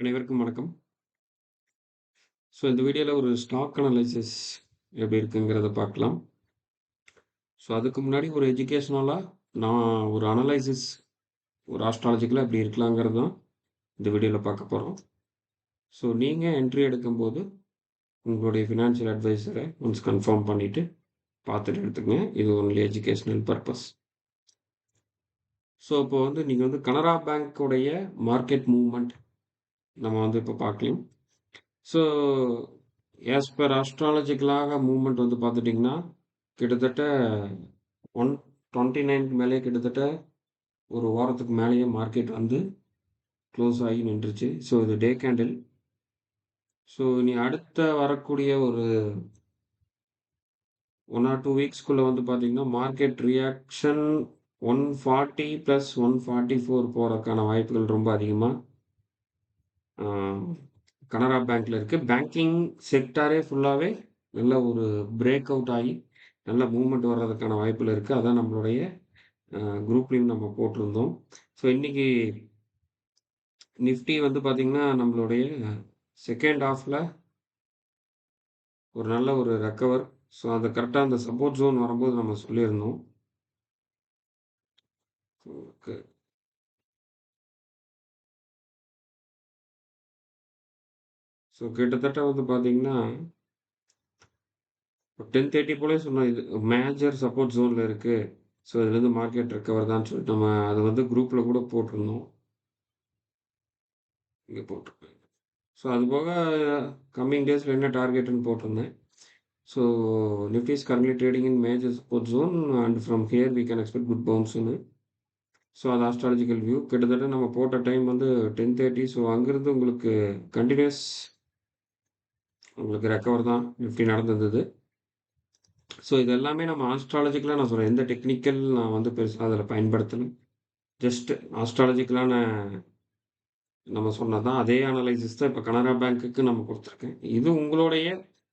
அனைவருக்கும் வணக்கம். இந்த வீடியோல ஒரு ஸ்டாக் அனலைசிஸ் எப்படி இருக்குங்கிறத பார்க்கலாம். அதுக்கு முன்னாடி ஒரு எஜுகேஷனலா நான் ஒரு அனலைசிஸ் ஒரு ஆஸ்ட்ராலஜிக்கலா எப்படி இருக்கலாங்கிறது தான் இந்த வீடியோல பார்க்க போறோம். நீங்க என்ட்ரி எடுக்கும்போது உங்களுடைய ஃபினான்ஷியல் அட்வைசரை ஒன்ஸ் கன்ஃபார்ம் பண்ணிட்டு பார்த்துட்டு எடுத்துக்கங்க. இது ஒன்லி எஜுகேஷனல் பர்ப்பஸ். இப்போ நீங்க கனரா பேங்க்குடைய மார்க்கெட் மூவ்மெண்ட் நம்ம இப்போ பார்க்கலாம். ஸோ ஆஸ் பர் ஆஸ்ட்ராலஜிக்கலாக மூவ்மெண்ட் பார்த்துட்டிங்கன்னா கிட்டத்தட்ட 129 மேலே கிட்டத்தட்ட ஒரு வாரத்துக்கு மேலேயே மார்க்கெட் க்ளோஸ் ஆகி நின்றுச்சு. இது டே கேண்டில். இனி அடுத்த வரக்கூடிய ஒரு 1 or 2 வீக்ஸ்க்குள்ள பார்த்தீங்கன்னா மார்க்கெட் ரியாக்ஷன் 140 + 144 போறதுக்கான வாய்ப்புகள் ரொம்ப அதிகமாக கனரா பேங்க்ல இருக்கு. பேங்கிங் செக்டாரே ஃபுல்லாவே நல்ல ஒரு பிரேக் அவுட் ஆகி நல்ல மூவ்மெண்ட் வர்றதுக்கான வாய்ப்புகள் இருக்கு. அதான் நம்மளுடைய குரூப்லயும் நம்ம போட்டிருந்தோம். இன்னைக்கு நிஃப்டி பார்த்தீங்கன்னா நம்மளுடைய செகண்ட் ஹாஃப்ல ஒரு நல்ல ஒரு ரெக்கவர். அது கரெக்டாக அந்த சப்போர்ட் ஜோன் வரும்போது நம்ம சொல்லியிருந்தோம். ஓகே. கிட்டத்தட்ட பார்த்தீங்கன்னா 10:30 போலே சொன்னோம். இது மேஜர் சப்போர்ட் ஜோன்ல இருக்கு. இதுலேருந்து மார்க்கெட் ரெக்கவர் தான் சொல்லிட்டு நம்ம அது குரூப்ல கூட போட்டிருந்தோம். இங்கே போட்டிருக்கேன். அது போக கம்மிங் டேஸ்ல என்ன டார்கெட்னு போட்டிருந்தேன். Nifty is currently trading in major support zone and from here we can expect good பவுன்ஸ்னு. அது ஆஸ்ட்ராலஜிக்கல் வியூ. கிட்டத்தட்ட நம்ம போட்ட டைம் 10:30. அங்கிருந்து உங்களுக்கு கண்டினியூஸ் உங்களுக்கு ரெக்கவர் தான் நிஃப்டி நடந்திருந்தது. இது எல்லாமே நம்ம ஆஸ்ட்ராலஜிக்கலாக நான் சொல்கிறேன். எந்த டெக்னிக்கல் நான் பெருசாக அதில் பயன்படுத்தலை. ஜஸ்ட் ஆஸ்ட்ராலஜிக்கலான நம்ம சொன்னதான் அதே அனலைசிஸ் தான் இப்போ கனரா பேங்க்குக்கு நம்ம கொடுத்துருக்கேன். இது உங்களுடைய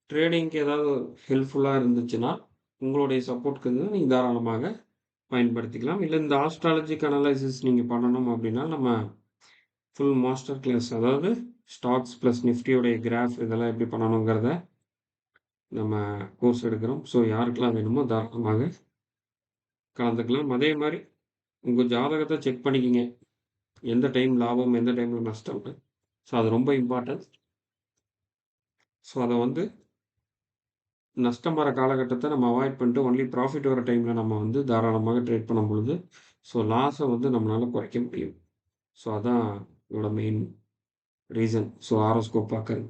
ட்ரேடிங்க்கு ஏதாவது ஹெல்ப்ஃபுல்லாக இருந்துச்சுன்னா உங்களுடைய சப்போர்ட்க்கு நீங்கள் தாராளமாக பயன்படுத்திக்கலாம். இல்லை இந்த ஆஸ்ட்ராலஜிக் அனலைசிஸ் நீங்கள் பண்ணணும் அப்படின்னா நம்ம ஃபுல் மாஸ்டர் கிளாஸ், அதாவது ஸ்டாக்ஸ் ப்ளஸ் நிஃப்டியோடைய கிராஃப் இதெல்லாம் எப்படி பண்ணணுங்கிறத நம்ம கோர்ஸ் எடுக்கிறோம். யாருக்கெல்லாம் வேணுமோ தாராளமாக கலந்துக்கலாம். அதே மாதிரி உங்கள் ஜாதகத்தை செக் பண்ணிக்கிங்க. எந்த டைம் லாபம், எந்த டைமில் நஷ்டம்னு. அது ரொம்ப இம்பார்ட்டன்ட். அதை நஷ்டம் வர காலகட்டத்தை நம்ம அவாய்ட் பண்ணிட்டு ஒன்லி ப்ராஃபிட் வர டைமில் நம்ம தாராளமாக ட்ரேட் பண்ணும் பொழுது லாஸை நம்மளால் குறைக்க முடியும். அதான் இதோட மெயின் ரீசன். ஆரோஸ்கோப் பார்க்கறது.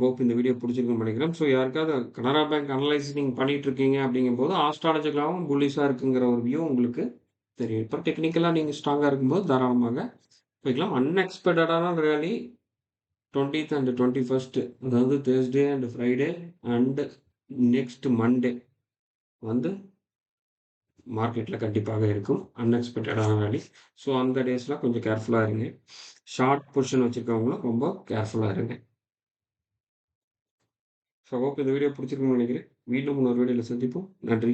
ஹோப் இந்த வீடியோ பிடிச்சிருக்குன்னு நினைக்கிறேன். யாருக்காவது கனரா பேங்க் அனலைசிஸ் நீங்கள் பண்ணிட்டு இருக்கீங்க அப்படிங்கும்போது ஆஸ்ட்ராலஜிக்கலாகவும் புல்லிஷாக இருக்குங்கிற ஒரு வியூ உங்களுக்கு தெரியும். இப்போ டெக்னிக்கலாக நீங்கள் ஸ்ட்ராங்காக இருக்கும்போது தாராளமாக வைக்கலாம். அன்எக்ஸ்பெக்டடான ரேலி 20th and 21st, அதாவது Thursday and Friday and next Monday மார்க்கெட்டில் கண்டிப்பாக இருக்கும் அன்எக்ஸ்பெக்டடான ரேலி. அந்த டேஸில் கொஞ்சம் கேர்ஃபுல்லாக இருங்க. ஷார்ட் பொசிஷன் வச்சுருக்கவங்களும் ரொம்ப கேர்ஃபுல்லாக இருங்க. ஹோப் இந்த வீடியோ பிடிச்சிருக்குன்னு நினைக்கிறேன். மீண்டும் இன்னொரு வீடியோவில் சந்திப்போம். நன்றி.